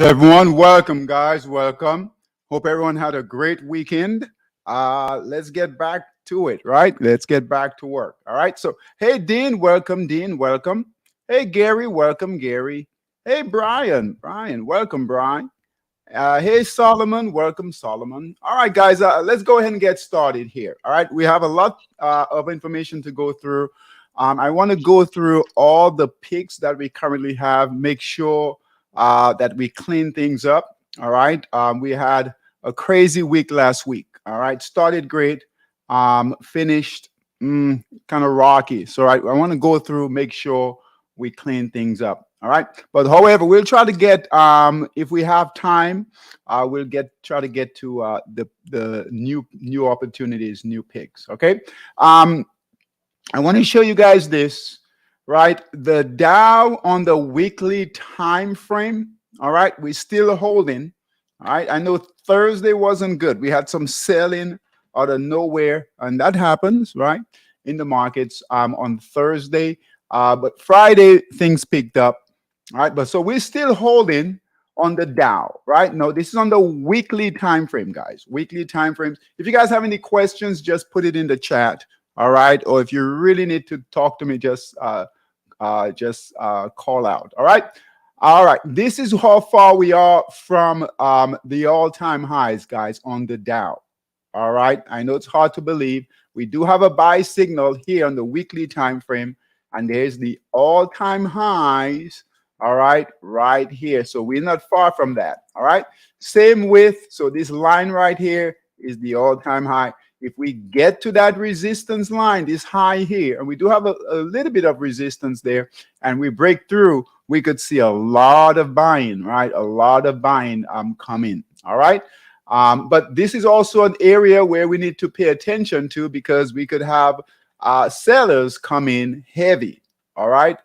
Everyone, welcome, guys. Welcome. Hope everyone had a great weekend. Let's get back to it, right? Let's get back to work. All right. So, hey, Dean, welcome. Dean, welcome. Hey, Gary, welcome, Gary. Hey, Brian, welcome, Brian. Hey, Solomon, welcome, Solomon. All right, guys, let's go ahead and get started here. All right, we have a lot of information to go through. I want to go through all the picks that we currently have, make sure that we clean things up. All right, we had a crazy week last week. All right, started great, finished kind of rocky. So, I want to go through, make sure we clean things up. All right. But however, we'll try to get if we have time, we'll try to get to the new opportunities, new picks. Okay. I want to show you guys this, right? The Dow on the weekly time frame. All right, we're still holding. All right. I know Thursday wasn't good. We had some selling out of nowhere, and that happens, right? In the markets on Thursday. But Friday things picked up. All right, but so we're still holding on the Dow, right? No, this is on the weekly time frame, guys. Weekly time frames. If you guys have any questions, just put it in the chat. All right, or if you really need to talk to me, just call out. All right. All right. This is how far we are from the all-time highs, guys, on the Dow. All right. I know it's hard to believe. We do have a buy signal here on the weekly time frame, and there's the all-time highs. All right here. So we're not far from that. All right. Same with, so this line right here is the all-time high. If we get to that resistance line, this high here, and we do have a little bit of resistance there, and we break through, we could see a lot of buying, right? A lot of buying coming. All right. But this is also an area where we need to pay attention to, because we could have sellers come in heavy. All right.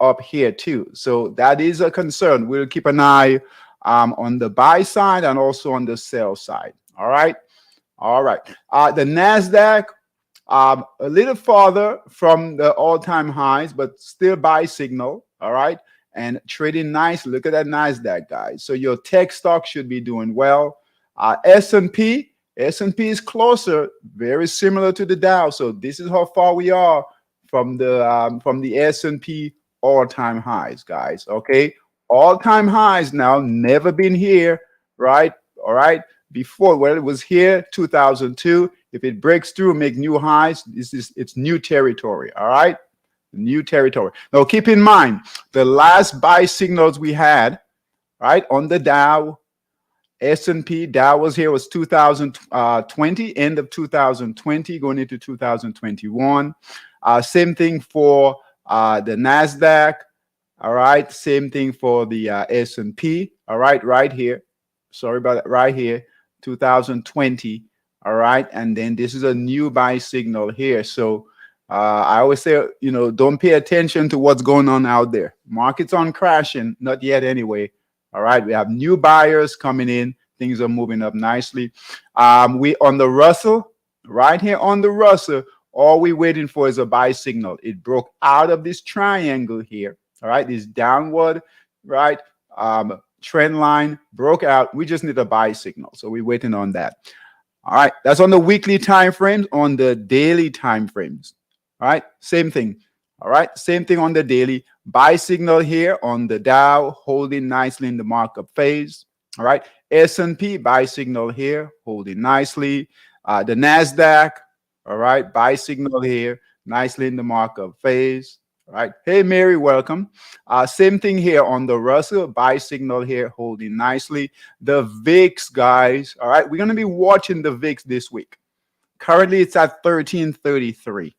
Up here too. So that is a concern. We'll keep an eye on the buy side and also on the sell side. All right. All right. The NASDAQ, a little farther from the all-time highs, but still buy signal. All right. And trading nice. Look at that NASDAQ, guys. So your tech stock should be doing well. S&P is closer, very similar to the Dow. So this is how far we are from the S&P all-time highs, guys. Okay, all-time highs now, never been here, right? All right, before, well, it was here 2002. If it breaks through, make new highs, it's new territory. All right, new territory. Now keep in mind, the last buy signals we had, right, on the Dow, S&P, Dow was here, was 2020, end of 2020, going into 2021. Same thing for the NASDAQ. All right. Same thing for the S&P. All right. Right here. Sorry about that. Right here. 2020. All right. And then this is a new buy signal here. So I always say, don't pay attention to what's going on out there. Markets aren't crashing. Not yet anyway. All right. We have new buyers coming in. Things are moving up nicely. We on the Russell, right here on the Russell, all we're waiting for is a buy signal. It broke out of this triangle here. All right, this downward, right, trend line broke out. We just need a buy signal. So we're waiting on that. All right, that's on the weekly time frames. On the daily time frames, all right, same thing. All right, same thing on the daily. Buy signal here on the Dow, holding nicely in the markup phase. All right, S&P buy signal here, holding nicely. The NASDAQ, all right, buy signal here, nicely in the markup phase. All right, hey Mary, welcome. Same thing here on the Russell, buy signal here, holding nicely. The VIX, guys, all right, we're going to be watching the VIX this week. Currently, it's at 1333.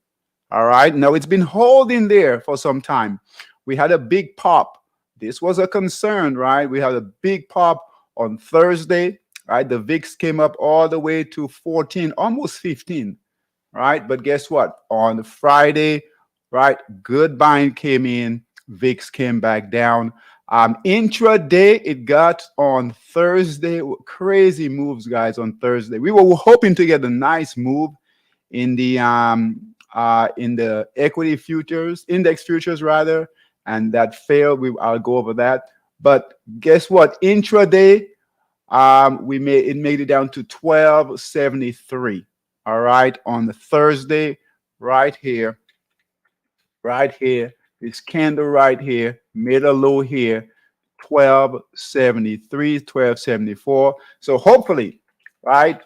All right, now it's been holding there for some time. We had a big pop. This was a concern, right? We had a big pop on Thursday, right? The VIX came up all the way to 14, almost 15. Right, but guess what? On Friday, right, good buying came in, VIX came back down. Intraday, it got on Thursday. Crazy moves, guys, on Thursday. We were hoping to get a nice move in the equity futures, index futures rather, and that failed. I'll go over that. But guess what? Intraday, it made it down to 1273. All right, on the Thursday, right here, right here, this candle right here, made a low here, 1273, 1274. So hopefully, right,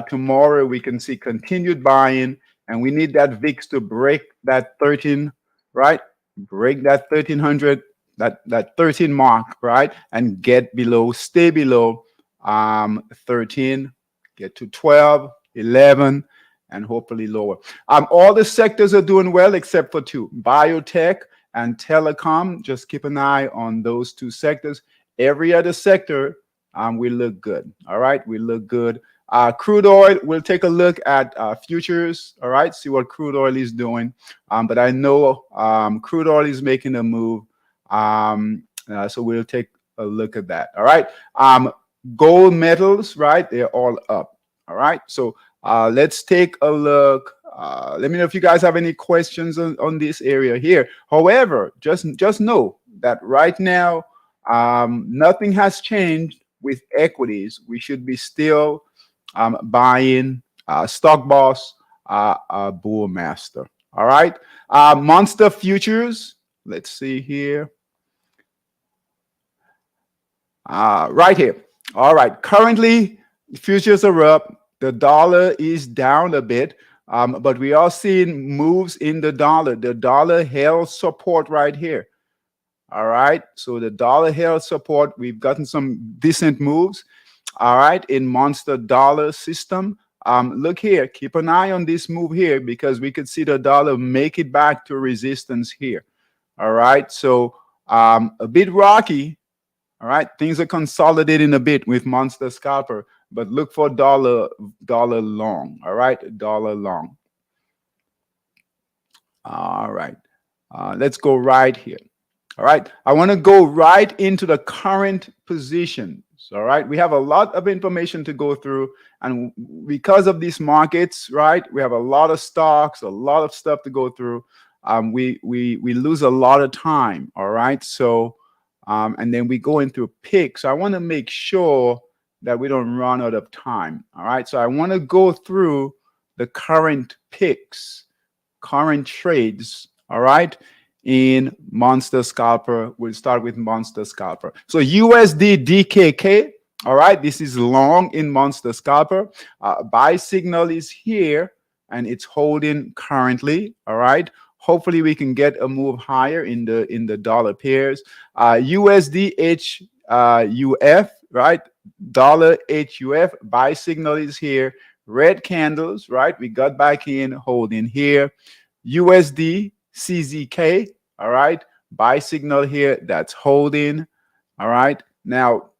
tomorrow we can see continued buying, and we need that VIX to break that 13, right? Break that 1300, that 13 mark, right? And get below, stay below 13, get to 12, 11, and hopefully lower. All the sectors are doing well except for two: biotech and telecom. Just keep an eye on those two sectors. Every other sector, we look good. All right, we look good. Crude oil, we'll take a look at futures. All right, see what crude oil is doing. But I know crude oil is making a move. So we'll take a look at that. All right. Gold metals, right? They're all up. All right. So let's take a look. Let me know if you guys have any questions on this area here. However, just know that right now, nothing has changed with equities. We should be still buying Stock Boss, Bull Master. All right. Monster futures. Let's see here. Right here. All right. Currently, futures are up. The dollar is down a bit, but we are seeing moves in the dollar. The dollar held support right here. All right. So the dollar held support. We've gotten some decent moves. All right. In monster dollar system. Look here. Keep an eye on this move here because we could see the dollar make it back to resistance here. All right. So a bit rocky. All right. Things are consolidating a bit with monster scalper, but look for dollar long. All right. Dollar long. All right. Let's go right here. All right. I want to go right into the current positions. All right. We have a lot of information to go through. And because of these markets, right, we have a lot of stocks, a lot of stuff to go through. We lose a lot of time. All right. So, and then we go into picks. So I want to make sure that we don't run out of time. All right. So I want to go through the current picks, current trades. All right. In monster scalper, we'll start with monster scalper. So USD DKK. All right. This is long in monster scalper. Buy signal is here and it's holding currently. All right. Hopefully we can get a move higher in the dollar pairs. USD HUF, right? Dollar HUF, buy signal is here. Red candles, right? We got back in, holding here. USD CZK, all right? Buy signal here, that's holding, all right? Now,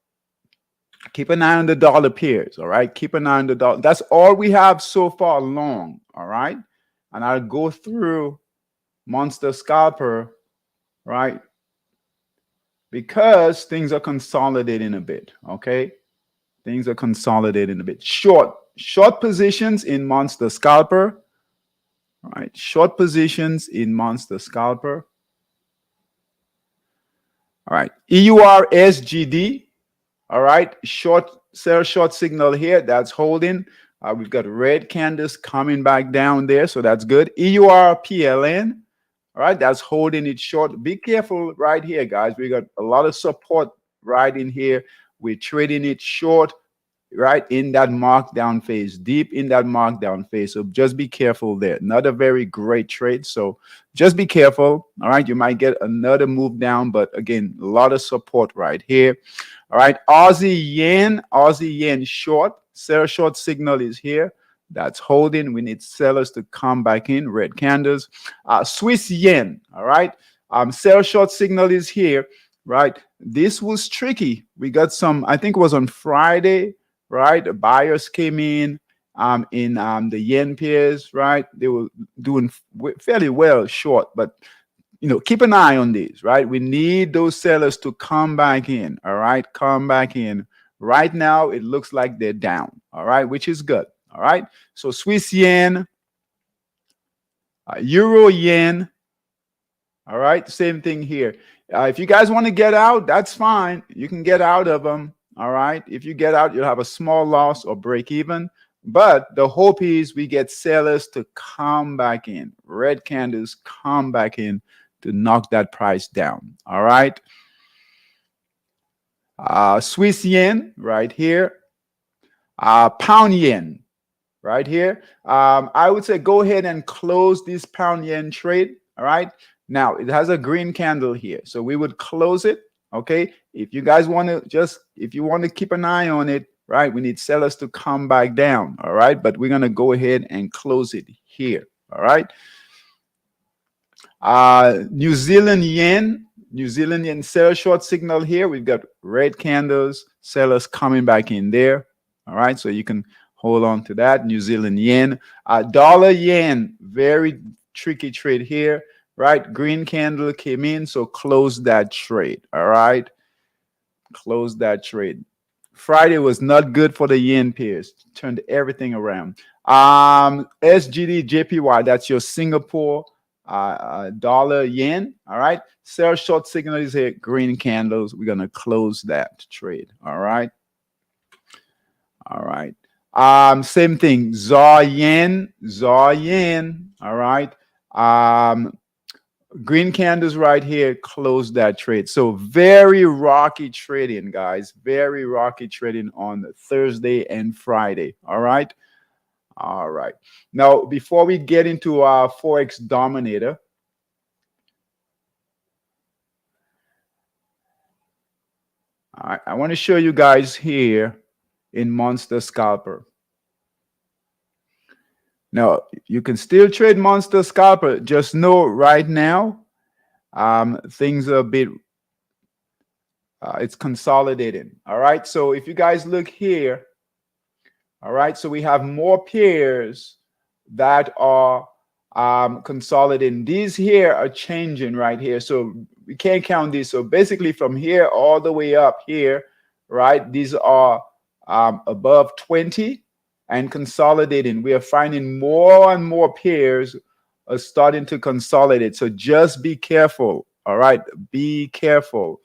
keep an eye on the dollar pairs, all right? Keep an eye on the dollar. That's all we have so far long, all right? And I'll go through monster scalper, right? Because things are consolidating a bit, okay? Things are consolidating a bit. Short positions in monster scalper, all right? Short positions in monster scalper. All right, EUR SGD, all right? Sell short signal here, that's holding. We've got red candles coming back down there, so that's good. EUR PLN, all right, that's holding it short. Be careful right here, guys. We got a lot of support right in here. We're trading it short, right in that markdown phase, deep in that markdown phase. So just be careful there. Not a very great trade. So just be careful. All right, you might get another move down, but again, a lot of support right here. All right, Aussie yen short. Sell short signal is here. That's holding. We need sellers to come back in. Red candles. Swiss yen. All right. Sell short signal is here. Right. This was tricky. We got some. I think it was on Friday. Right. The buyers came in the yen pairs. Right. They were doing fairly well short, but keep an eye on these. Right. We need those sellers to come back in. All right. Come back in. Right now, it looks like they're down. All right, which is good. All right, so Swiss yen, Euro yen. All right, same thing here. If you guys want to get out, that's fine. You can get out of them. All right. If you get out, you'll have a small loss or break even. But the hope is we get sellers to come back in. Red candles come back in to knock that price down. All right. Swiss yen right here. Pound yen right here. I would say go ahead and close this pound yen trade. All right. Now it has a green candle here, so we would close it. Okay. If you guys want to if you want to keep an eye on it, right, we need sellers to come back down. All right. But we're going to go ahead and close it here. All right. New Zealand yen seller short signal here. We've got red candles, sellers coming back in there. All right. So you can hold on to that. New Zealand yen, dollar yen, very tricky trade here. Right, green candle came in, so close that trade. All right, close that trade. Friday was not good for the yen pairs. Turned everything around. SGD JPY, that's your Singapore dollar yen. All right, sell short signal is here. Green candles. We're gonna close that trade. All right. All right. Same thing. ZAR yen. All right. Green candles right here, close that trade. So very rocky trading, guys. Very rocky trading on Thursday and Friday. All right. All right. Now, before we get into our Forex Dominator, all right, I want to show you guys here in Monster Scalper. Now, you can still trade Monster Scalper. Just know right now, things are a bit, it's consolidating. All right. So if you guys look here, all right, so we have more pairs that are consolidating. These here are changing right here. So we can't count these. So basically from here all the way up here, right, these are above 20 and consolidating. We are finding more and more pairs are starting to consolidate. So just be careful. All right, be careful.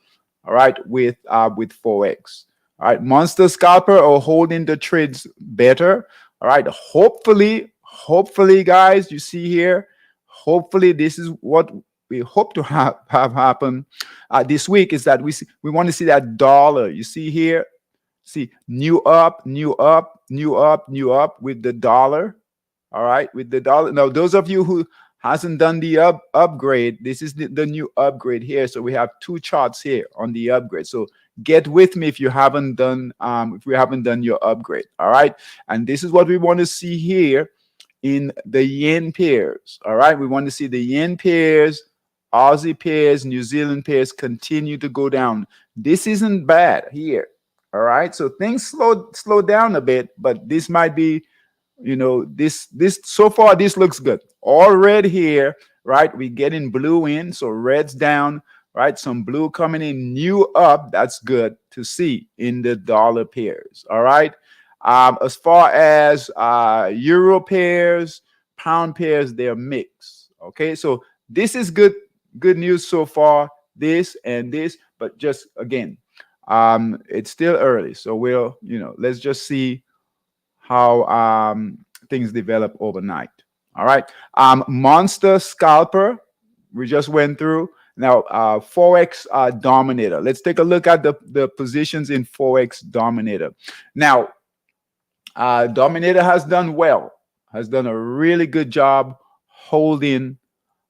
All right, with Forex. All right, Monster Scalper are holding the trades better. All right, hopefully, guys, you see here. Hopefully, this is what we hope to have happen this week. Is that we want to see that dollar. You see here. See, new up with the dollar. All right, with the dollar. Now, those of you who hasn't done the upgrade, this is the new upgrade here. So we have two charts here on the upgrade. So get with me if you haven't done your upgrade. All right, and this is what we want to see here in the yen pairs. All right, we want to see the yen pairs, Aussie pairs, New Zealand pairs continue to go down. This isn't bad here. All right, so things slow down a bit, but this might be, you know, this so far this looks good. All red here, right? We getting blue in, so red's down, right? Some blue coming in, new up. That's good to see in the dollar pairs. All right. As far as euro pairs, pound pairs, they're mixed. Okay, so this is good news so far. This and this, but just again. It's still early, so we'll, let's just see how things develop overnight. All right. Monster Scalper, we just went through. Now, Forex Dominator. Let's take a look at the positions in Forex Dominator. Now, Dominator has done well, has done a really good job holding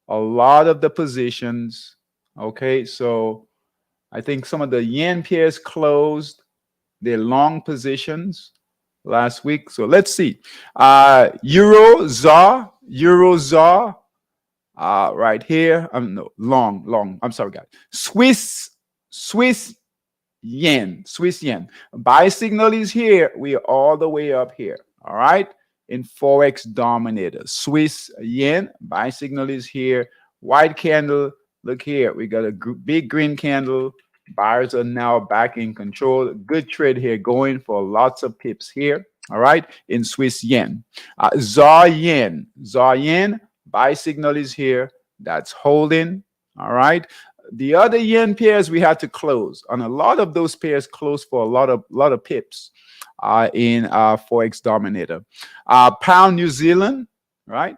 a lot of the positions. Okay, so I think some of the yen pairs closed their long positions last week. So let's see. Euro ZAR, right here. No, long. I'm sorry, guys. Swiss yen. Buy signal is here. We are all the way up here. All right. In Forex Dominator, Swiss yen. Buy signal is here. White candle. Look here, we got a big green candle. Buyers are now back in control. Good trade here, going for lots of pips here. All right, in Swiss yen. ZAR yen. Buy signal is here. That's holding. All right. The other yen pairs we had to close, and a lot of those pairs closed for a lot of pips in Forex Dominator. Pound New Zealand, right?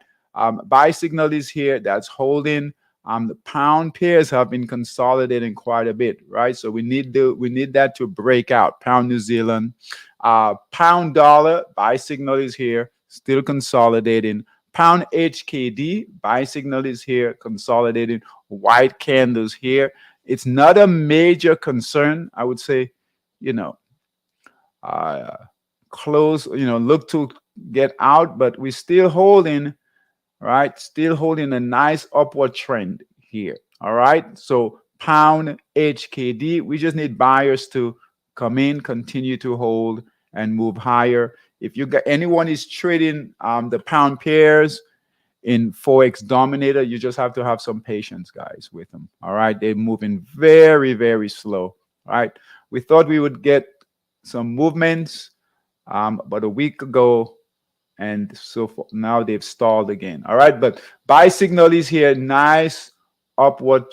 Buy signal is here. That's holding. The pound pairs have been consolidating quite a bit, right? So we need that to break out. Pound New Zealand, pound dollar, buy signal is here, still consolidating. Pound HKD, buy signal is here, consolidating. White candles here. It's not a major concern, I would say. You know, close. Look to get out, but we're still holding. Right, still holding a nice upward trend here. All right, so pound HKD, we just need buyers to come in, continue to hold, and move higher. If you got anyone is trading the pound pairs in Forex Dominator, you just have to have some patience, guys, with them. All right, they're moving very, very slow. All right, we thought we would get some movements, but a week ago, and so now they've stalled again. All right, but buy signal is here. Nice upward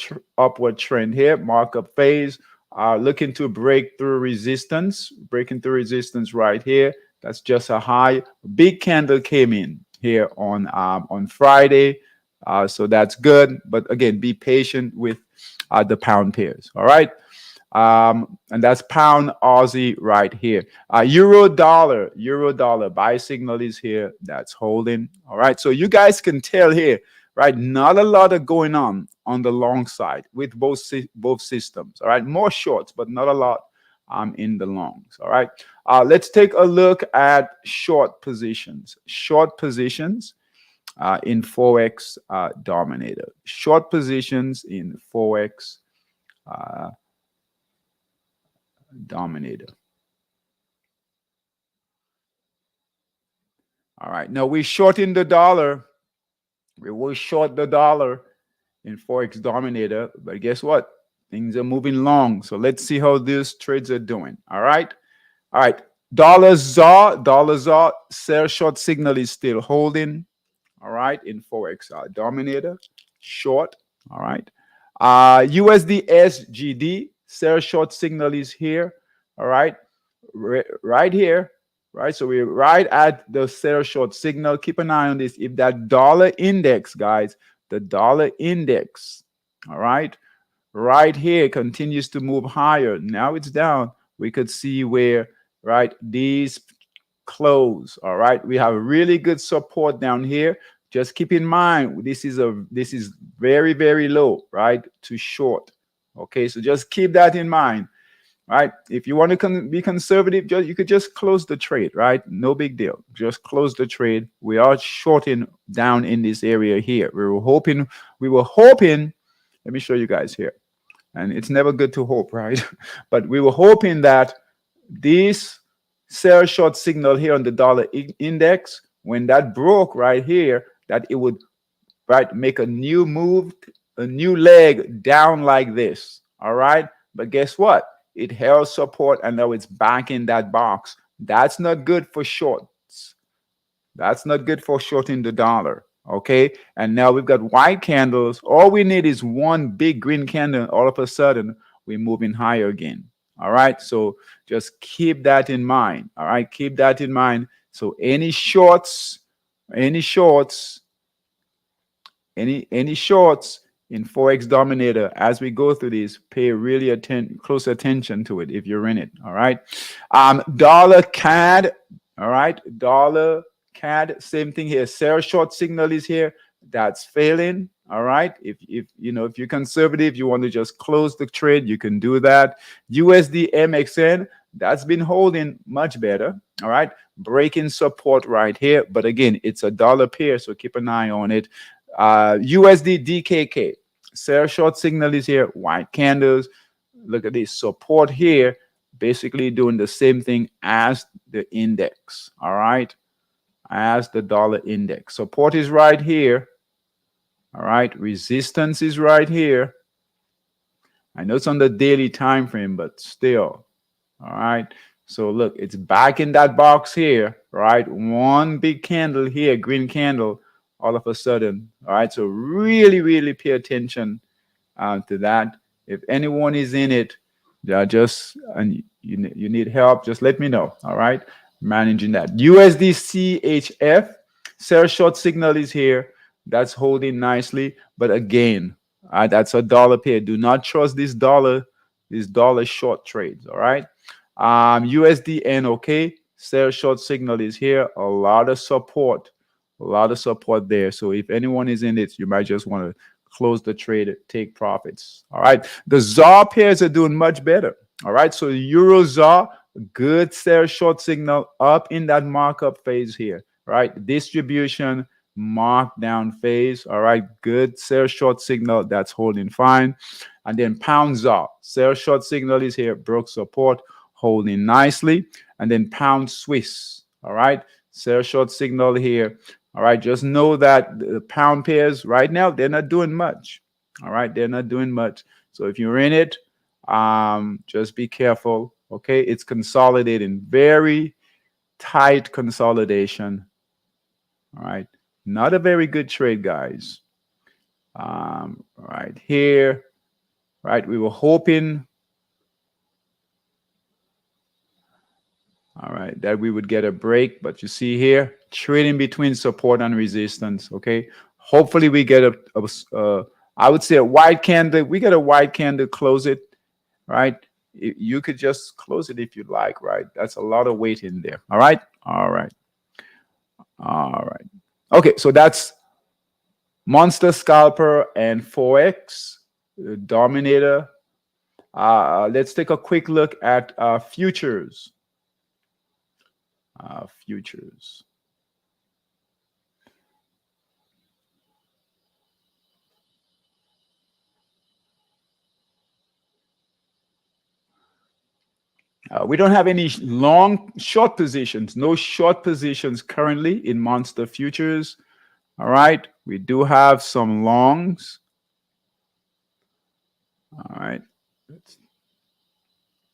trend here. Markup phase. Looking to break through resistance. Breaking through resistance right here. That's just a high. Big candle came in here on Friday, so that's good. But again, be patient with the pound pairs. All right. And that's pound Aussie right here. Euro dollar buy signal is here. That's holding. All right. So you guys can tell here, right? Not a lot of going on the long side with both systems. All right. More shorts, but not a lot in the longs. All right. Let's take a look at short positions. Short positions in Forex Dominator. Short positions in Forex Dominator. All right. Now we're shorting the dollar. We will short the dollar in Forex Dominator, but guess what? Things are moving long. So let's see how these trades are doing. All right. All right. Dollar ZAR, sell short signal is still holding. All right. In Forex Dominator, short. All right. USD SGD, sell short signal is here. All right. Right here. Right. So we're right at the sell short signal. Keep an eye on this. If that dollar index, guys, the dollar index, all right, right here continues to move higher. Now it's down. We could see where, right, these close. All right. We have really good support down here. Just keep in mind, this is very, very low, right, to short. Okay. So just keep that in mind. Right. If you want to be conservative, you could just close the trade. Right. No big deal. Just close the trade. We are shorting down in this area here. We were hoping. Let me show you guys here. And it's never good to hope, right? But we were hoping that this sell short signal here on the dollar index, when that broke right here, that it would, right, make a new move, a new leg down like this. All right. But guess what? It held support and now it's back in that box. That's not good for shorts. That's not good for shorting the dollar. Okay. And now we've got white candles. All we need is one big green candle. All of a sudden, we're moving higher again. All right. So just keep that in mind. All right. Keep that in mind. So any shorts in Forex Dominator, as we go through this, pay really close attention to it if you're in it. All right. Dollar CAD. All right. Dollar CAD. Same thing here. Sell short signal is here. That's failing. All right. If you're conservative, you want to just close the trade, you can do that. USD MXN. That's been holding much better. All right. Breaking support right here. But again, it's a dollar pair, so keep an eye on it. USD DKK, sell short signal is here. White candles. Look at this support here, basically doing the same thing as the index. All right, as the dollar index. Support is right here. All right, resistance is right here. I know it's on the daily time frame, but still. All right. So look, it's back in that box here, right? One big candle here, green candle, all of a sudden. All right. So really, really pay attention to that. If anyone is in it, just and you need help, just let me know. All right, managing that. USD CHF sell short signal is here. That's holding nicely, but again, that's a dollar pair. Do not trust this dollar. These dollar short trades. All right. USD NOK sell short signal is here. A lot of support there. So if anyone is in it, you might just want to close the trade, take profits. All right. The ZAR pairs are doing much better. All right. So Euro ZAR, good sell short signal up in that markup phase here. Right. Distribution, markdown phase. All right. Good sell short signal. That's holding fine. And then pound ZAR, sell short signal is here. Broke support, holding nicely. And then pound Swiss. All right. Sell short signal here. All right, just know that the pound pairs right now, they're not doing much. All right, they're not doing much. So if you're in it, just be careful. Okay, it's consolidating, very tight consolidation. All right, not a very good trade, guys. Right here, right, we were hoping, all right, that we would get a break, but you see here, trading between support and resistance. Okay, hopefully we get I would say a white candle. We get a white candle, close it, right? You could just close it if you like, right? That's a lot of weight in there. All right, all right, all right. Okay, so that's Monster Scalper and Forex Dominator. Let's take a quick look at futures. Futures. We don't have any short positions, no short positions currently in Monster Futures. All right, we do have some longs. All right, let's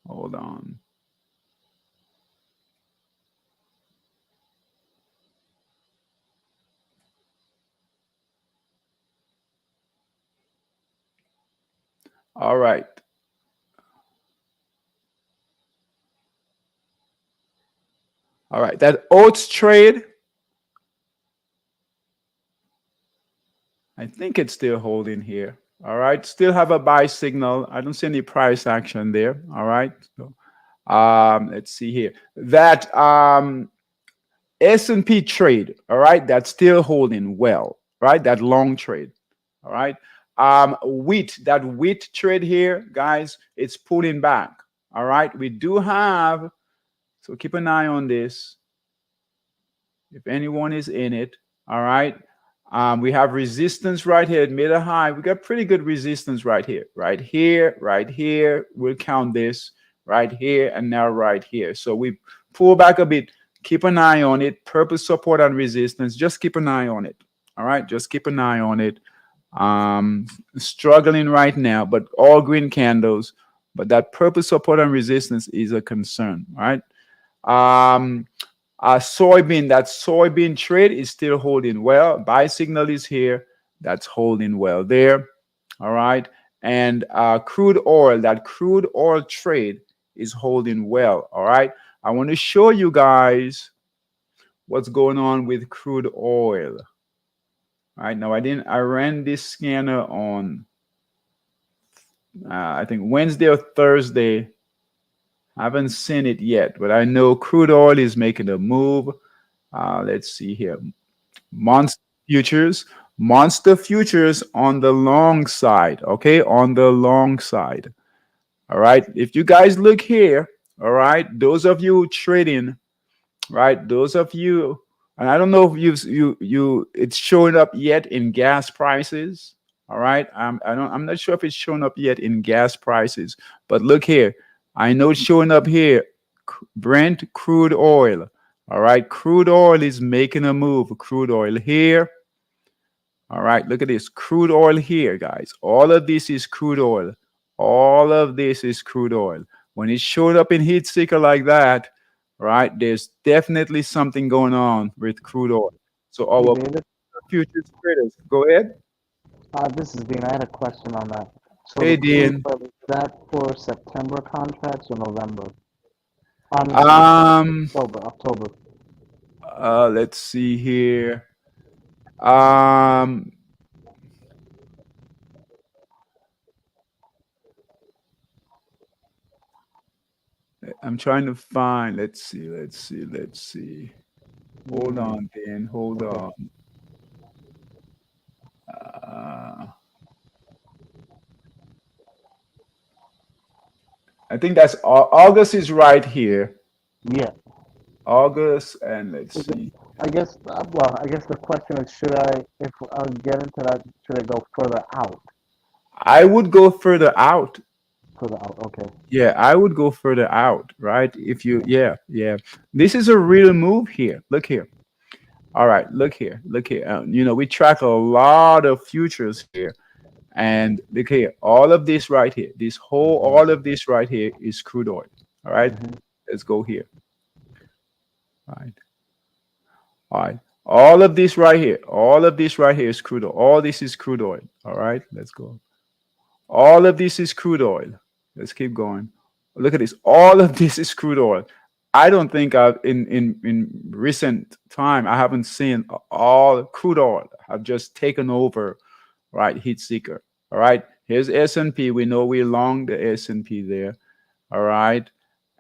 hold on. All right. All right, that oats trade, I think it's still holding here. All right, still have a buy signal. I don't see any price action there. All right, so, let's see here. That S&P trade, all right, that's still holding well, right? That long trade, all right. That wheat trade here, guys, it's pulling back. All right, we do have, so keep an eye on this. If anyone is in it, all right. We have resistance right here. It made a high. We got pretty good resistance right here, right here, right here. We'll count this right here and now right here. So we pull back a bit. Keep an eye on it. Purpose support and resistance. Just keep an eye on it. All right. Just keep an eye on it. Struggling right now, but all green candles. But that purpose support and resistance is a concern. All right. That soybean trade is still holding well. Buy signal is here. That's holding well there. All right. And crude oil, that crude oil trade is holding well. All right. I want to show you guys what's going on with crude oil. All right. Now I ran this scanner on, I think Wednesday or Thursday. I haven't seen it yet, but I know crude oil is making a move. Let's see here. Monster futures on the long side. Okay, on the long side. All right. If you guys look here, all right, those of you trading, right, those of you, and I don't know if it's showing up yet in gas prices. All right, I'm not sure if it's showing up yet in gas prices, but look here. I know it's showing up here. Brent crude oil. All right, crude oil is making a move. Crude oil here. All right, look at this. Crude oil here, guys. All of this is crude oil. All of this is crude oil. When it's showing up in heat seeker like that, right, there's definitely something going on with crude oil. So our David, futures traders, go ahead. this is Dean. I had a question on that. So the Hey, crude Dean. oil, is that for September contracts or November? I mean, Um, October. let's see here. Um, I'm trying to find. Let's see. Hold Mm, on, Dan. Hold okay. on. Uh, I think that's August is right here. Yeah. August, and let's Is it, see. I guess, well, I guess the question is, if I get into that, should I go further out? I would go further out. Further out, okay. Yeah, I would go further out, right? If you, yeah, yeah. This is a real move here. Look here. All right, look here. Look here. We track a lot of futures here. And look here, all of this right here, all of this right here is crude oil. All right, Hmm. let's go here. All right, all right. All of this right here is crude oil. All this is crude oil. All right, let's go. All of this is crude oil. Let's keep going. Look at this. All of this is crude oil. I don't think I've in recent time I haven't seen all crude oil have just taken over, right? Heat seeker. All right. Here's S&P. We know we long the S&P there. All right.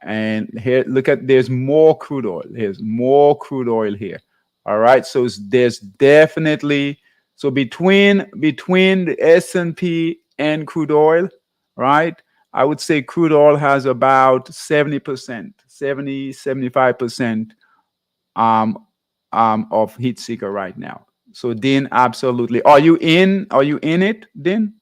And here, look at there's more crude oil. There's more crude oil here. All right. So there's definitely between the S&P and crude oil, right? I would say crude oil has about 70%, 75% um, of heat seeker right now. So Dean, absolutely. Are you in? Are you in it, Dean?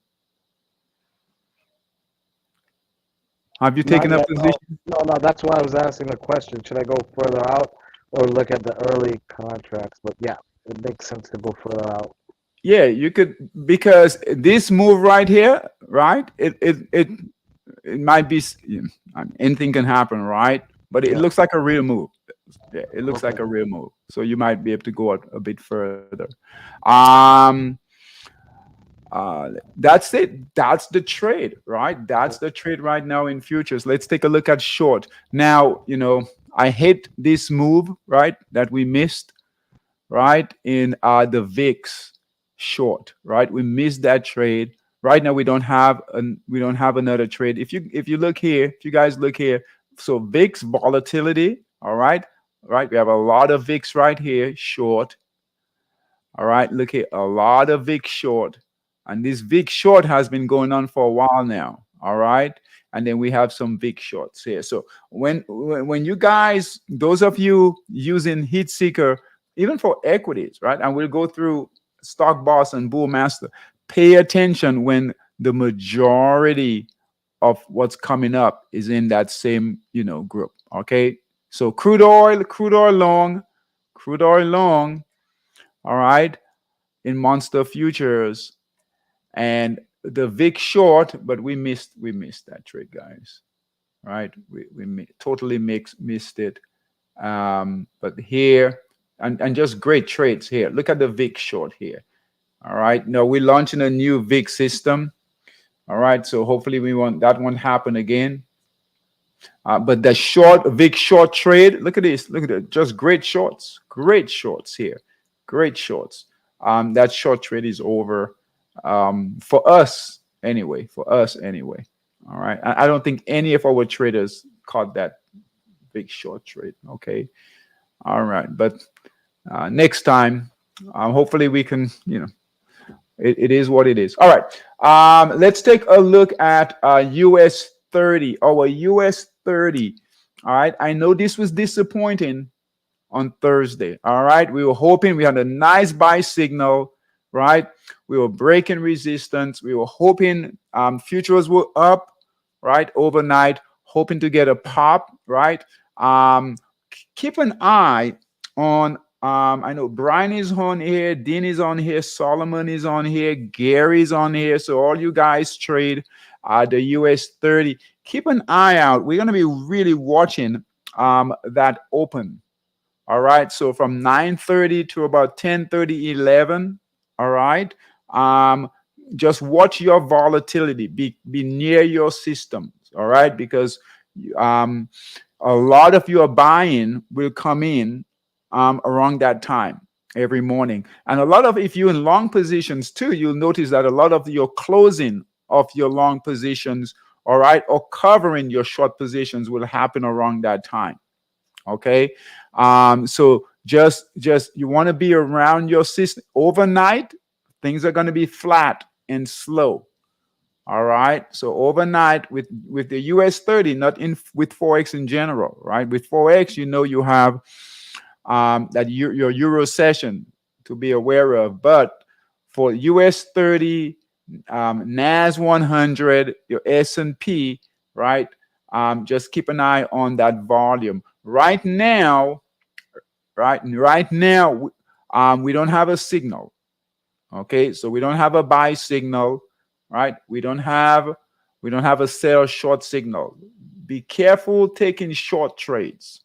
Have you Not taken a yet. No, position? no. That's why I was asking the question. Should I go further out or look at the early contracts? But yeah, it makes sense to go further out. Yeah, you could because this move right here, right? It might be anything can happen, right? But it Yeah. looks like a real move. Yeah, it looks Okay. like a real move. So you might be able to go a bit further. Um, that's it. That's the trade, right? That's the trade right now in futures. Let's take a look at short. Now, I hate this move, right? That we missed, right? In the VIX short, right? We missed that trade. Right now we don't have another trade. If you look here, if you guys look here, so VIX volatility, all right? Right? We have a lot of VIX right here, short. All right, look at a lot of VIX short. And this VIX short has been going on for a while now. All right. And then we have some VIX shorts here. So when you guys, those of you using Heat Seeker, even for equities, right? And we'll go through Stock Boss and Bull Master, pay attention when the majority of what's coming up is in that same, group. Okay. So crude oil long, all right, in monster futures and the VIX short, but we missed that trade, guys. Right? We totally missed it. But here and just great trades here. Look at the VIX short here. All right. Now we're launching a new VIX system. All right. So hopefully we want that won't happen again. But the short VIX short trade, look at this. Look at it. Just great shorts here. Great shorts. That short trade is over for us anyway. For us anyway. All right. I don't think any of our traders caught that big short trade. Okay. All right. But next time, hopefully we can, it is what it is. All right. Let's take a look at US 30. Our US 30. All right. I know this was disappointing on Thursday. All right. We were hoping we had a nice buy signal, right? We were breaking resistance. We were hoping futures were up, right? Overnight, hoping to get a pop, right? Keep an eye on I know Brian is on here, Dean is on here, Solomon is on here, Gary's on here. So all you guys trade the US 30. Keep an eye out. We're gonna be really watching that open. All right. So from 9:30 to about 10:30, 11. All right. just watch your volatility. Be near your systems. All right, because um, a lot of your buying will come in around that time every morning. And a lot of, if you're in long positions too, you'll notice that a lot of your closing of your long positions, all right, or covering your short positions will happen around that time. Okay. So just you want to be around your system overnight. Things are going to be flat and slow. All right. So overnight with the US 30, not in with Forex in general, right? With Forex, you have that your Euro session to be aware of. But for US 30, NAS 100, your S&P, right? Just keep an eye on that volume. Right now, we don't have a signal. Okay, so we don't have a buy signal, right? We don't have a sell short signal. Be careful taking short trades.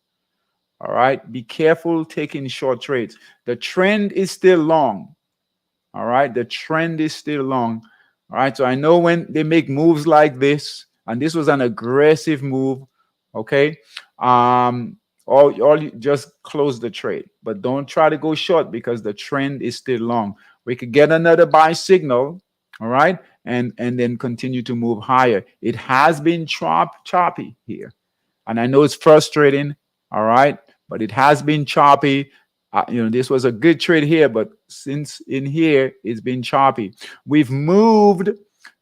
All right, be careful taking short trades. The trend is still long. All right, the trend is still long. All right, so I know when they make moves like this, and this was an aggressive move. Okay, all you just close the trade, but don't try to go short because the trend is still long. We could get another buy signal, all right, and then continue to move higher. It has been choppy here, and I know it's frustrating, all right, but it has been choppy. This was a good trade here, but since in here it's been choppy. We've moved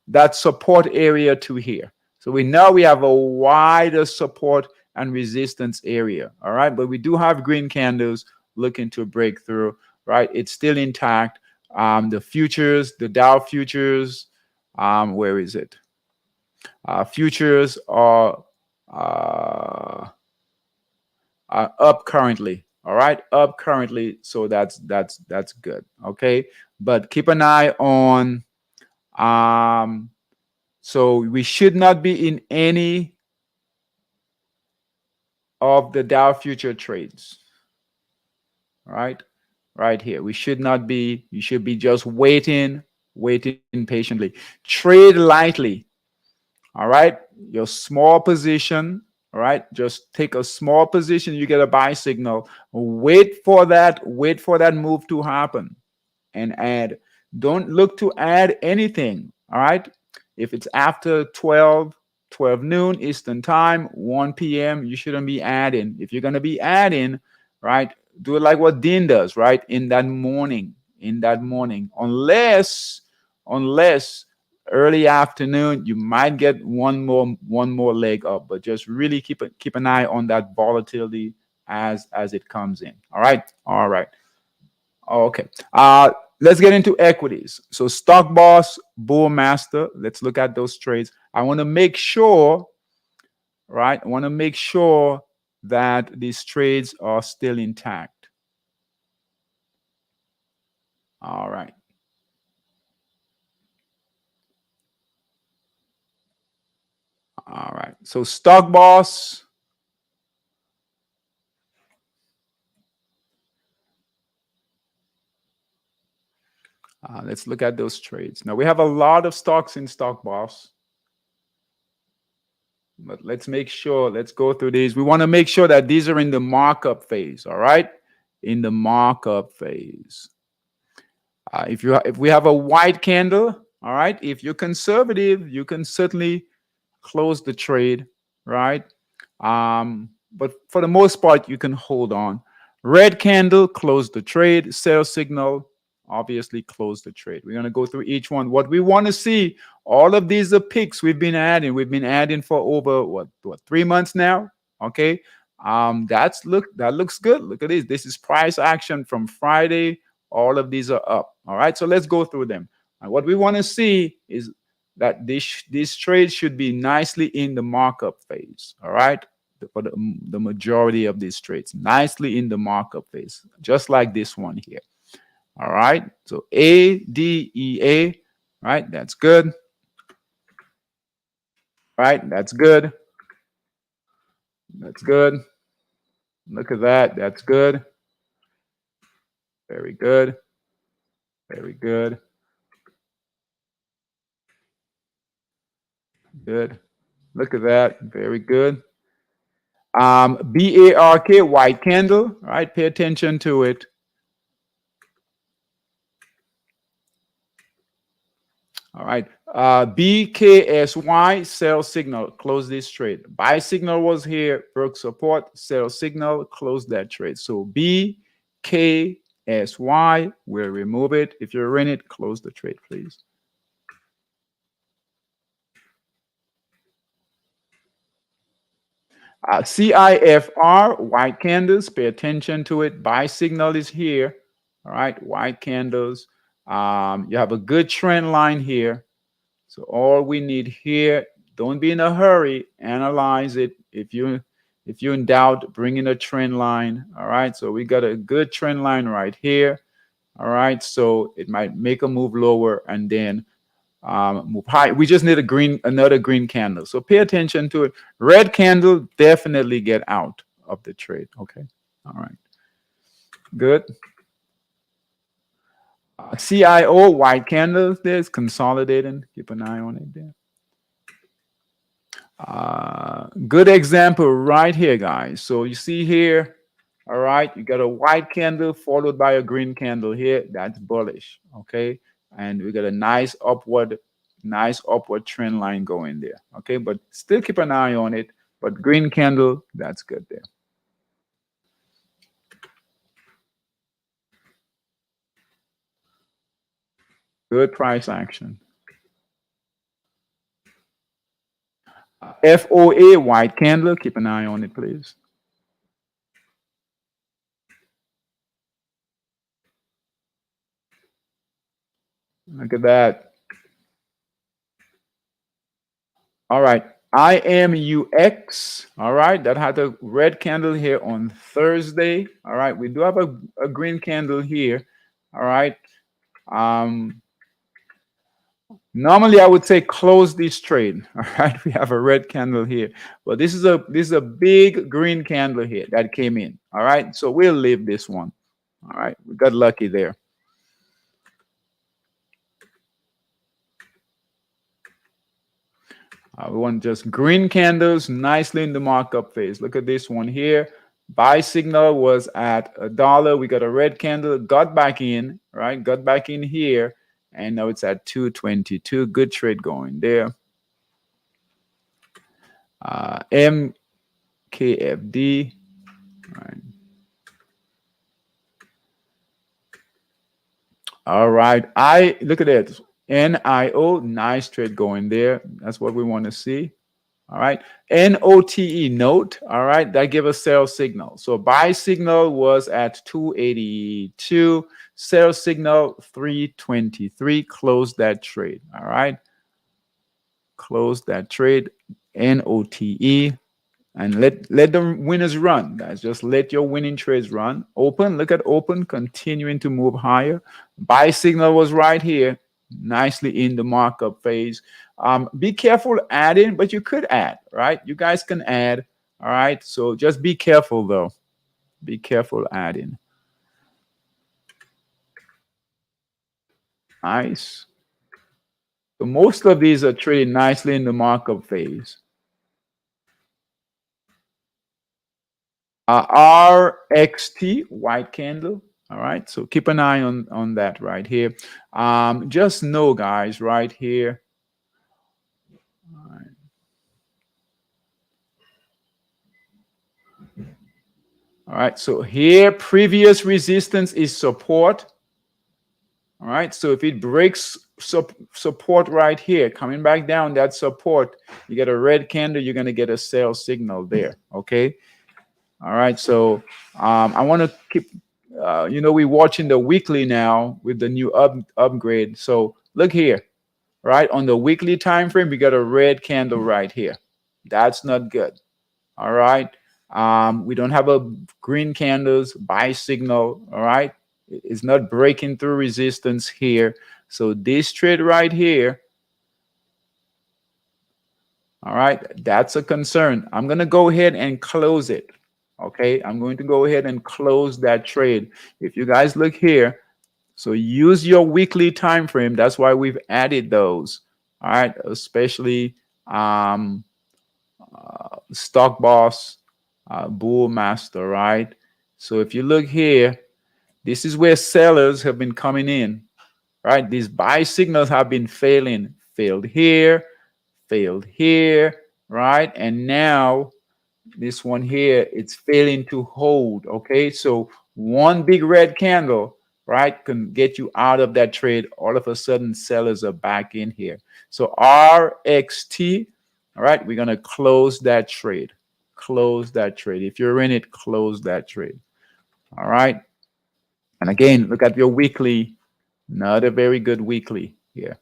that support area to here, so we have a wider support and resistance area. All right, but we do have green candles looking to break through. Right, it's still intact. The futures, the Dow futures, where is it? Futures are up currently. All right, up currently. So that's good. Okay, but keep an eye on. So we should not be in any of the Dow future trades. Right here. We should not be. You should be just waiting patiently. Trade lightly. All right, your small position. All right, just take a small position. You get a buy signal. Wait for that move to happen and add. Don't look to add anything. All right, if it's after 12 noon Eastern time, 1 p.m., you shouldn't be adding. If you're going to be adding, right, do it like what Dean does, right, in that morning, unless early afternoon, you might get one more leg up, but just really keep an eye on that volatility as it comes in. All right. Okay. Let's get into equities. So Stock Boss, Bull Master. Let's look at those trades. I want to make sure, right? I want to make sure that these trades are still intact. All right. All right. So Stock Boss. Let's look at those trades. Now we have a lot of stocks in Stock Boss, but let's make sure. Let's go through these. We want to make sure that these are in the markup phase. All right, in the markup phase. If we have a white candle, all right. If you're conservative, you can certainly close the trade, right? But for the most part, you can hold on. Red candle, close the trade. Sell signal, obviously close the trade. We're going to go through each one. What we want to see, all of these are picks we've been adding. We've been adding for over what 3 months now. Okay. That looks good. Look at this. This is price action from Friday. All of these are up. All right. So let's go through them. And what we want to see is that these trades should be nicely in the markup phase. All right. For the majority of these trades, nicely in the markup phase, just like this one here. All right. So ADEA, right? That's good. Right. That's good. That's good. Look at that. That's good. Very good. Very good. Good. Look at that. Very good. BARK, white candle. All right. Pay attention to it. All right. BKSY, sell signal. Close this trade. Buy signal was here. Broke support. Sell signal. Close that trade. So BKSY, we'll remove it. If you're in it, close the trade, please. CIFR, white candles, pay attention to it. Buy signal is here. All right, white candles. You have a good trend line here. So all we need here, don't be in a hurry, analyze it. If you're in doubt, bring in a trend line. All right, so we got a good trend line right here. All right, so it might make a move lower and then move high. We just need another green candle. So pay attention to it. Red candle, definitely get out of the trade. Okay. All right. Good. CIO, white candles, there's consolidating. Keep an eye on it there. Good example right here, guys. So you see here, all right, you got a white candle followed by a green candle here. That's bullish. Okay. And we got a nice upward trend line going there. Okay, but still keep an eye on it. But green candle, that's good there. Good price action. FOA, white candle, keep an eye on it, please. Look at that. All right. IMUX. All right. That had a red candle here on Thursday. All right. We do have a green candle here. All right. Normally I would say close this trade. All right. We have a red candle here, but this is a big green candle here that came in. All right. So we'll leave this one. All right. We got lucky there. We want just green candles nicely in the markup phase. Look at this one here. Buy signal was at $1. We got a red candle, got back in, right? Got back in here, and now it's at 222. Good trade going there. MKFD. Right. All right. Look at that. NIO, nice trade going there. That's what we want to see. All right. NOTE, note. All right. That gave a sell signal. So buy signal was at 282. Sell signal 323. Close that trade. All right. Close that trade. NOTE. And let the winners run, guys. Just let your winning trades run. Open, look at open, continuing to move higher. Buy signal was right here, nicely in the markup phase. Be careful adding, but you could add, right? You guys can add, all right? So just be careful, though. Be careful adding. Nice. So most of these are trading nicely in the markup phase. RXT, white candle. All right, so keep an eye on that right here. Just know, guys, right here. All right. All right, so here, previous resistance is support. All right, so if it breaks support right here, coming back down, that support, you get a red candle, you're going to get a sell signal there, okay? All right, so I want to keep, we're watching the weekly now with the new upgrade. So look here, right? On the weekly time frame, we got a red candle right here. That's not good. All right. We don't have a green candles, buy signal. All right. It's not breaking through resistance here. So this trade right here, all right, that's a concern. I'm going to go ahead and close it. Okay, I'm going to go ahead and close that trade. If you guys look here, so use your weekly time frame. That's why we've added those. All right, especially um, Stock Boss, Bull Master, right? So if you look here, this is where sellers have been coming in, right? These buy signals have been failing, failed here, right? And now this one here, it's failing to hold. Okay, so one big red candle, right, can get you out of that trade. All of a sudden sellers are back in here. So RXT, all right, we're gonna close that trade. Close that trade. If you're in it, close that trade. All right, and again, look at your weekly. Not a very good weekly here.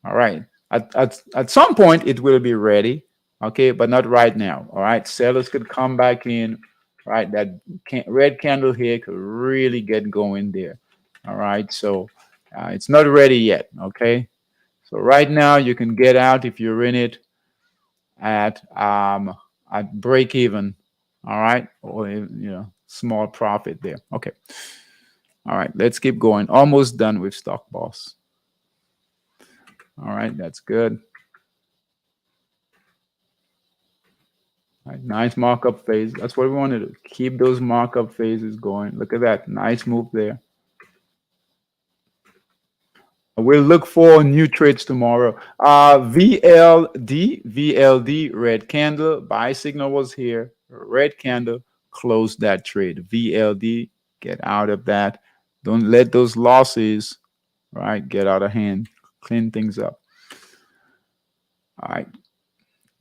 All right. At some point, it will be ready. Okay. But not right now. All right. Sellers could come back in. Right. That red candle here could really get going there. All right. So it's not ready yet. Okay. So right now, you can get out if you're in it at break even. All right. Or, small profit there. Okay. All right. Let's keep going. Almost done with Stock Boss. All right. That's good. Right, nice markup phase. That's what we want to do. Keep those markup phases going. Look at that. Nice move there. We'll look for new trades tomorrow. VLD, red candle. Buy signal was here. Red candle. Close that trade. VLD, get out of that. Don't let those losses, right, get out of hand. Clean things up. All right.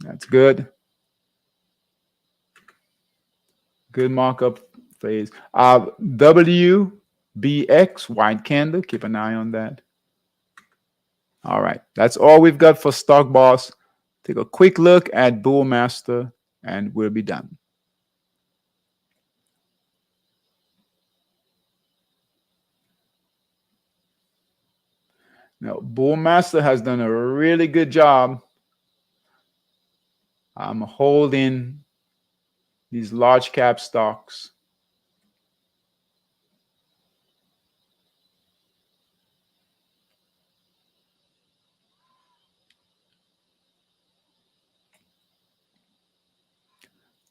That's good. Good markup phase. WBX, white candle. Keep an eye on that. All right. That's all we've got for Stock Boss. Take a quick look at Bull Master and we'll be done. Now, Bull Master has done a really good job holding these large cap stocks.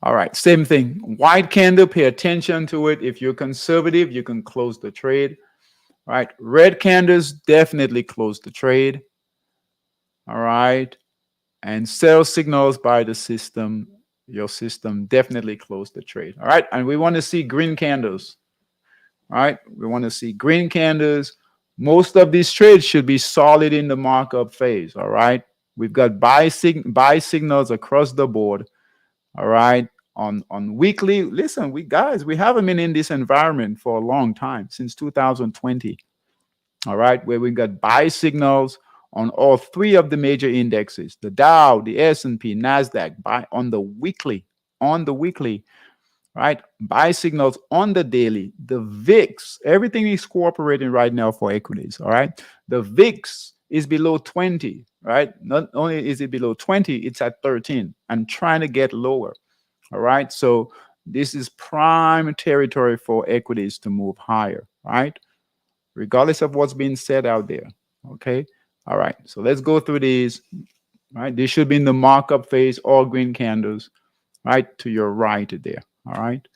All right, same thing. White candle, pay attention to it. If you're conservative, you can close the trade. All right, red candles, definitely close the trade. All right, and sell signals by the system. Your system definitely close the trade. All right, and we want to see green candles. All right, we want to see green candles. Most of these trades should be solid in the markup phase. All right, we've got buy signals across the board. All right, on weekly. Listen, we haven't been in this environment for a long time, since 2020. All right, where we got buy signals on all three of the major indexes: the Dow, the S&P, Nasdaq. Buy on the weekly, right? Buy signals on the daily. The VIX, everything is cooperating right now for equities. All right, the VIX is below 20. Right, not only is it below 20, it's at 13 and trying to get lower. All right, so this is prime territory for equities to move higher. Right, regardless of what's being said out there. Okay. All right. So let's go through these. Right. They should be in the markup phase, all green candles, right to your right there. All right.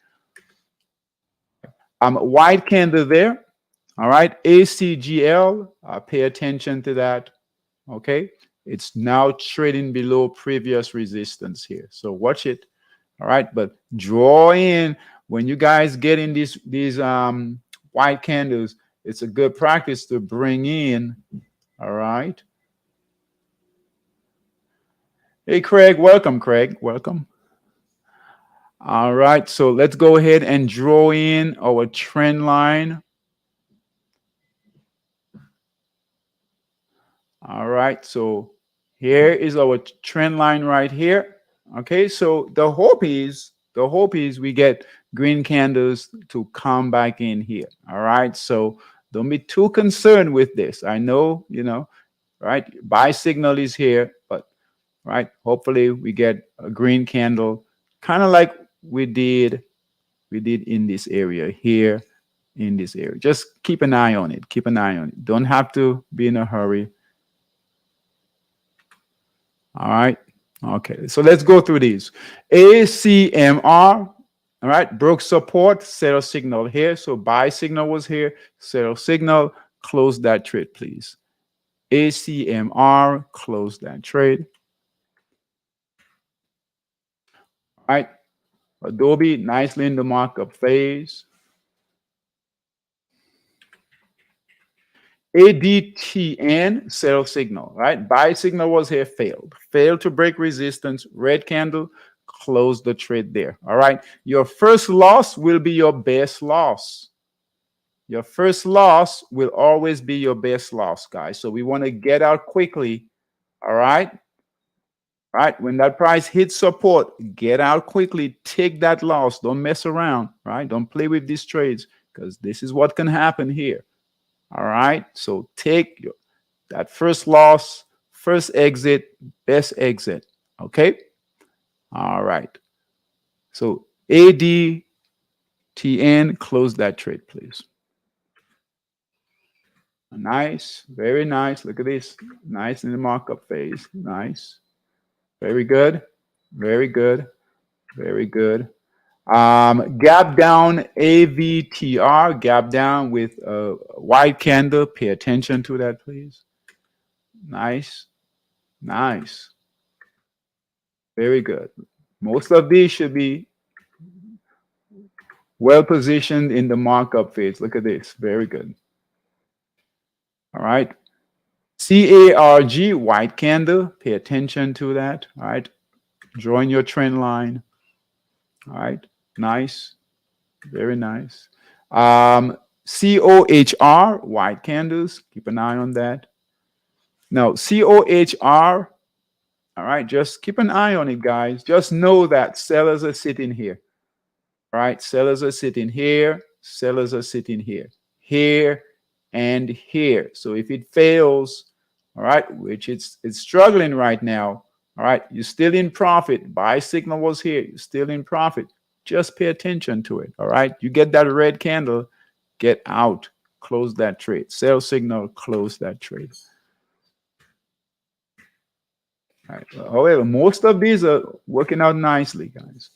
White candle there. All right. ACGL. Pay attention to that. Okay. It's now trading below previous resistance here. So watch it. All right. But draw in when you guys get in these white candles. It's a good practice to bring in. All right. Hey, Craig. Welcome, Craig. Welcome. All right. So let's go ahead and draw in our trend line. All right. So here is our trend line right here. Okay. So the hope is we get green candles to come back in here. All right. So don't be too concerned with this. I know, right? Buy signal is here, but right, hopefully we get a green candle, kind of like we did in this area here, in this area. Just keep an eye on it. Keep an eye on it. Don't have to be in a hurry. All right. Okay, so let's go through these. ACMR, all right, broke support, sell signal here. So buy signal was here, sell signal, close that trade, please. ACMR, close that trade. All right, Adobe, nicely in the markup phase. ADTN, sell signal, right? Buy signal was here, failed to break resistance, red candle, close the trade there. All right, your first loss will be your best loss. Your first loss will always be your best loss, guys. So we want to get out quickly. All right, right, when that price hits support, get out quickly, take that loss, don't mess around, right? Don't play with these trades, because this is what can happen here. All right, so take that first loss, first exit, best exit. Okay, all right, so ADTN, close that trade, please. Nice, very nice. Look at this, nice in the markup phase. Nice, very good, very good, very good. Gap down, AVTR, gap down with a white candle. Pay attention to that, please. Nice, nice, very good. Most of these should be well positioned in the markup phase. Look at this, very good. All right, CARG, white candle. Pay attention to that. All right, drawing your trend line. All right, nice, very nice. COHR, white candles. Keep an eye on that. Now, COHR, all right, just keep an eye on it, guys. Just know that sellers are sitting here. All right, sellers are sitting here, sellers are sitting here, here, and here. So if it fails, all right, which it's struggling right now, all right, you're still in profit. Buy signal was here, you're still in profit. Just pay attention to it. All right, you get that red candle, get out, close that trade. Sell signal, close that trade. All right. However, most of these are working out nicely, guys.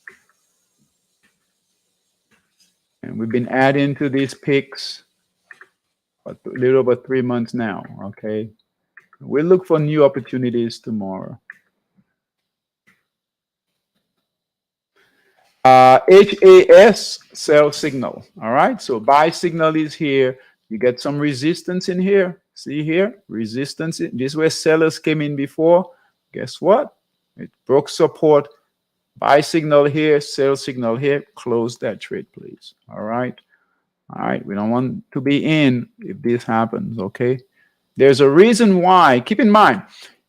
And we've been adding to these picks a little over 3 months now. Okay, we'll look for new opportunities tomorrow. HAS, sell signal. All right, so buy signal is here. You get some resistance in here. See here, resistance. This is where sellers came in before. Guess what? It broke support. Buy signal here, sell signal here. Close that trade, please. All right. All right. We don't want to be in if this happens. Okay. There's a reason why. Keep in mind,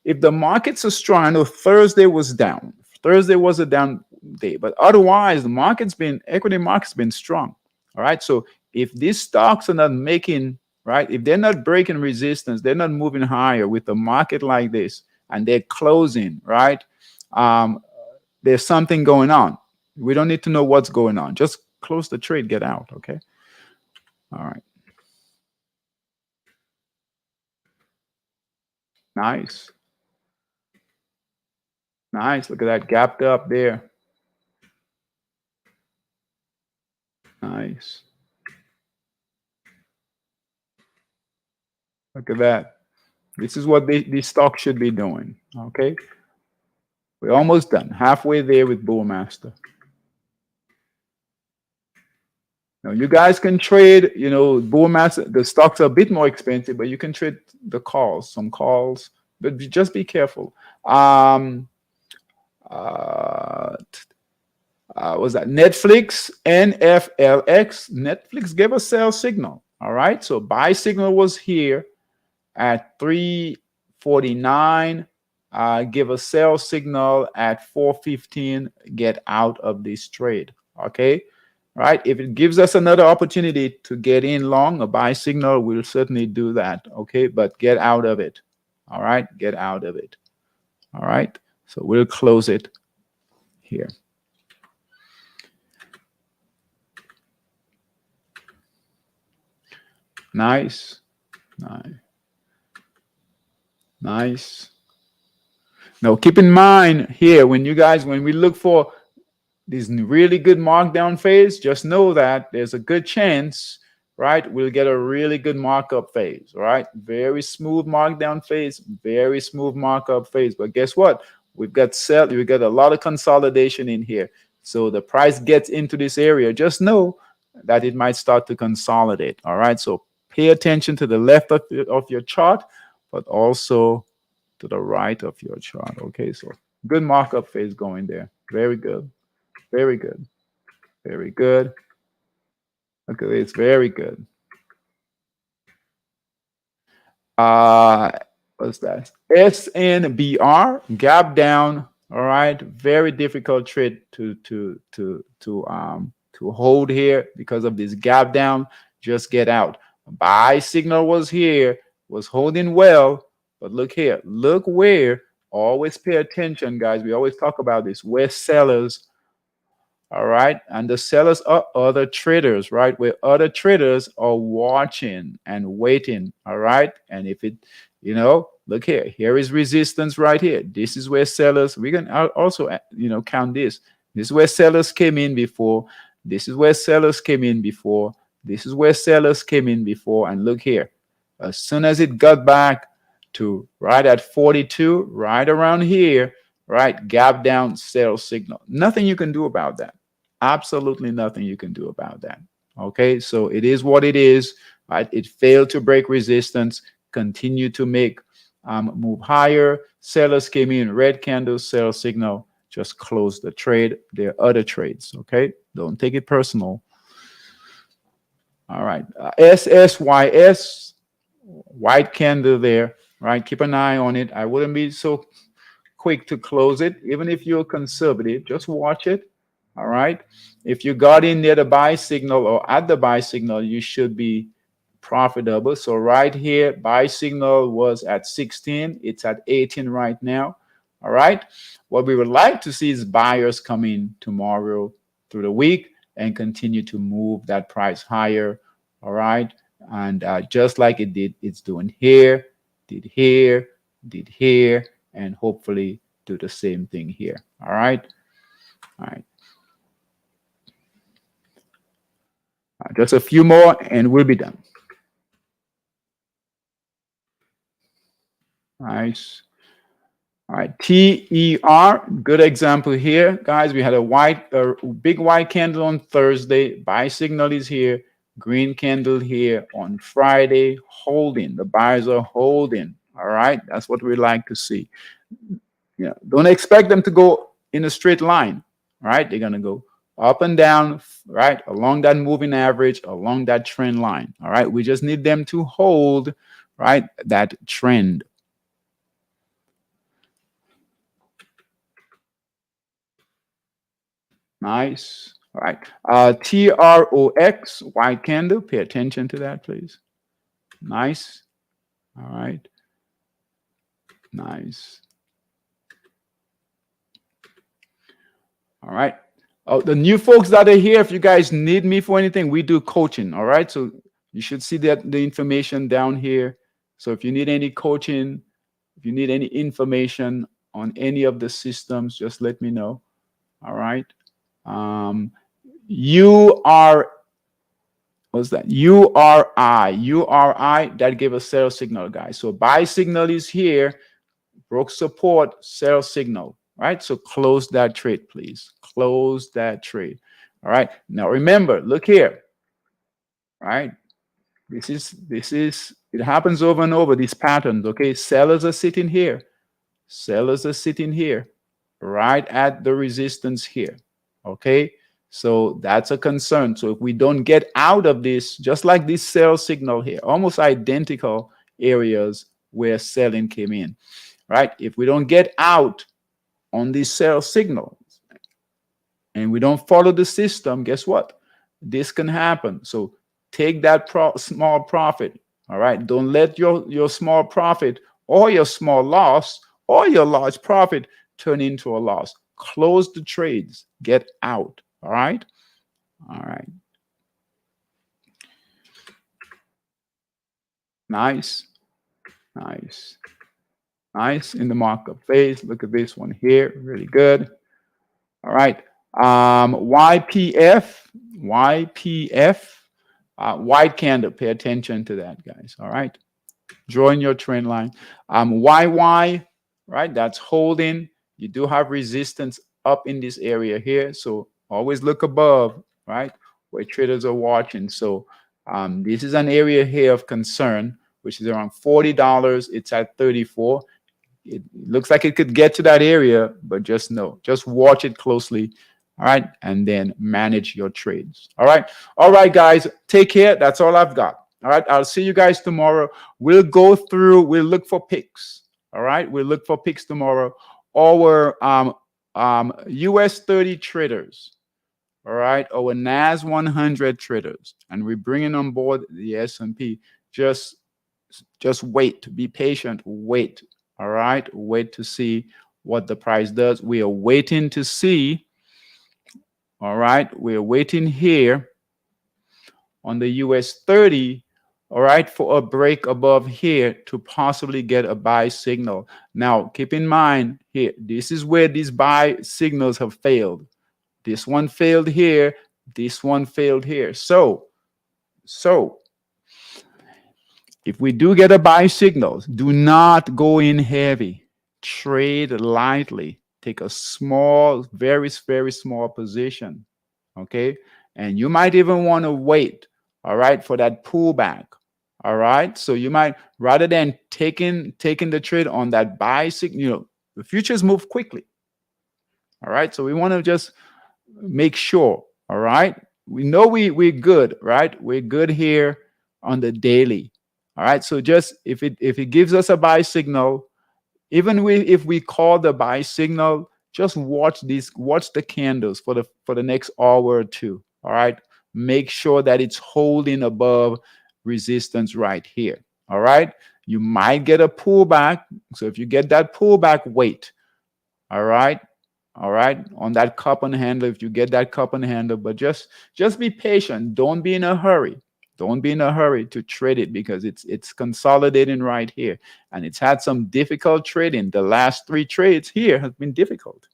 if the markets are strong, I know Thursday was down. Thursday was a down day, but otherwise, equity markets been strong. All right. So if these stocks are not making, right, if they're not breaking resistance, they're not moving higher with a market like this, and they're closing, right? There's something going on. We don't need to know what's going on. Just close the trade, get out. Okay. All right. Nice. Nice. Look at that, gapped up there. Nice. Look at that. This is what these stocks should be doing. Okay. We're almost done. Halfway there with Bullmaster. Now you guys can trade, Bullmaster, the stocks are a bit more expensive, but you can trade the calls, some calls, but just be careful. Was that Netflix, NFLX? Netflix gave a sell signal. All right. So buy signal was here at 349. Give a sell signal at 415. Get out of this trade. Okay. Right. If it gives us another opportunity to get in long, a buy signal, we'll certainly do that. Okay. But get out of it. All right. Get out of it. All right. So we'll close it here. Nice. Nice. Nice. Now, keep in mind here when we look for this really good markdown phase, just know that there's a good chance, right, we'll get a really good markup phase, right? Very smooth markdown phase, very smooth markup phase. But guess what? We've got a lot of consolidation in here. So the price gets into this area, just know that it might start to consolidate. All right. So pay attention to the left of your chart, but also to the right of your chart. Okay. So good markup phase going there. Very good. Very good. Very good. Okay, it's very good. Uh, what's that? SNBR gap down. All right, very difficult trade to hold here because of this gap down. Just get out. Buy signal was here, was holding well, but look here. Look where. Always pay attention, guys. We always talk about this. Where sellers, all right. And the sellers are other traders, right? Where other traders are watching and waiting. All right. And if it, look here, here is resistance right here. This is where sellers, we can also, count this. This is where sellers came in before. This is where sellers came in before. This is where sellers came in before. And look here, as soon as it got back to right at 42, right around here, right, gap down, sell signal. Nothing you can do about that. Absolutely nothing you can do about that. Okay, so it is what it is. Right, it failed to break resistance. Continue to make move higher. Sellers came in, red candle, sell signal. Just close the trade. There are other trades. Okay, don't take it personal. All right, SSYS, white candle there. Right, keep an eye on it. I wouldn't be so quick to close it, even if you're conservative. Just watch it. All right. If you got in near the buy signal or at the buy signal, you should be profitable. So right here, buy signal was at 16. It's at 18 right now. All right. What we would like to see is buyers come in tomorrow through the week and continue to move that price higher. All right. And just like it did, it's doing here, did here, did here, and hopefully do the same thing here. All right. All right. Just a few more and we'll be done. Nice. All right, TER, good example here. Guys, we had a big white candle on Thursday. Buy signal is here. Green candle here on Friday, holding. The buyers are holding. All right, that's what we like to see. Yeah, don't expect them to go in a straight line. All right, they're going to go up and down, right, along that moving average, along that trend line. All right, we just need them to hold, right, that trend. Nice. All right. TROX, white candle. Pay attention to that, please. Nice. All right. Nice. All right. Oh, the new folks that are here, if you guys need me for anything, we do coaching. All right. So you should see that the information down here. So if you need any coaching, if you need any information on any of the systems, just let me know. All right. What's that? URI, that gave a sell signal, guys. So buy signal is here, broke support, sell signal, right? So close that trade, please. Close that trade. All right. Now remember, look here, right? This is it happens over and over, these patterns. Okay, sellers are sitting here. Sellers are sitting here, right at the resistance here. Okay. So that's a concern. So if we don't get out of this, just like this sell signal here, almost identical areas where selling came in, right? If we don't get out on these sell signals and we don't follow the system, guess what? This can happen. So take that small profit. All right. Don't let your small profit or your small loss or your large profit turn into a loss. Close the trades. Get out. All right. All right. Nice. Nice. Nice in the markup phase. Look at this one here. Really good. All right. YPF, white candle. Pay attention to that, guys. All right. Drawing your trend line. YY, right? That's holding. You do have resistance up in this area here. So always look above, right? Where traders are watching. So this is an area here of concern, which is around $40. It's at 34. It looks like it could get to that area, but just watch it closely. All right. And then manage your trades. All right. All right, guys. Take care. That's all I've got. All right. I'll see you guys tomorrow. We'll look for picks. All right. We'll look for picks tomorrow. Our US 30 traders. All right. Our NAS 100 traders. And we're bringing on board the S&P. Just wait. Be patient. Wait. All right. Wait to see what the price does. We are waiting to see. All right. We're waiting here on the US 30. All right. For a break above here to possibly get a buy signal. Now, keep in mind here, this is where these buy signals have failed. This one failed here. This one failed here. So if we do get a buy signal, do not go in heavy. Trade lightly. Take a small, very, very small position. Okay. And you might even want to wait, all right, for that pullback. All right. So you might, rather than taking the trade on that buy signal, the futures move quickly. All right. So we want to just make sure. All right. We know we're good, right? We're good here on the daily. All right. So just if it gives us a buy signal, even if we call the buy signal, just watch the candles for the next hour or two. All right. Make sure that it's holding above resistance right here. All right. You might get a pullback. So if you get that pullback, wait. All right. All right. On that cup and handle, if you get that cup and handle, but just be patient. Don't be in a hurry. Don't be in a hurry to trade it because it's consolidating right here. And it's had some difficult trading. The last 3 trades here have been difficult,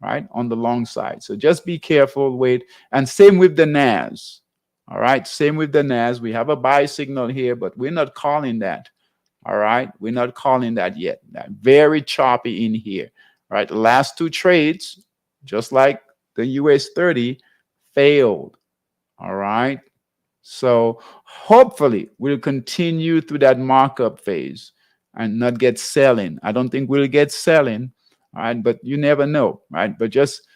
right? On the long side. So just be careful, wait. And same with the NAS. All right. Same with the NAS. We have a buy signal here, but we're not calling that. All right. We're not calling that yet. That very choppy in here. All right. The last 2 trades, just like the US 30, failed. All right. So hopefully we'll continue through that markup phase and not get selling. I don't think we'll get selling, all right, but you never know, right? But just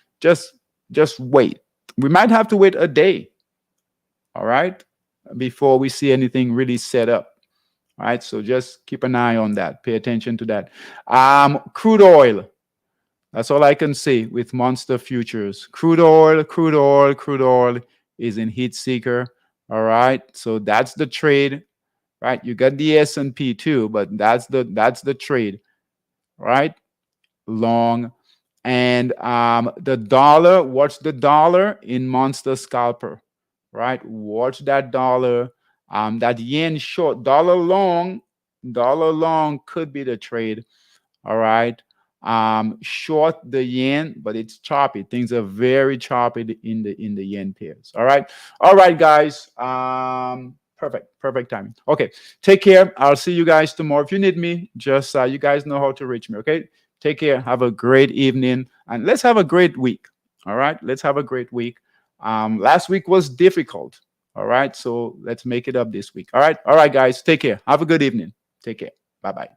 wait. We might have to wait a day, all right, before we see anything really set up. All right, so just keep an eye on that. Pay attention to that. Crude oil. That's all I can say with Monster Futures. Crude oil is in heat seeker. All right, so that's the trade, right? You got the S&P too, but that's the trade, right? Long, and the dollar. Watch the dollar in Monster Scalper, right? Watch that dollar. That yen short, dollar long could be the trade. All right. Short the yen, but it's choppy. Things are very choppy in the yen pairs. All right, guys. Perfect timing. Okay, take care. I'll see you guys tomorrow. If you need me, just you guys know how to reach me. Okay, take care. Have a great evening, and let's have a great week. All right, let's have a great week. Last week was difficult. All right, so let's make it up this week. All right, guys. Take care. Have a good evening. Take care. Bye bye.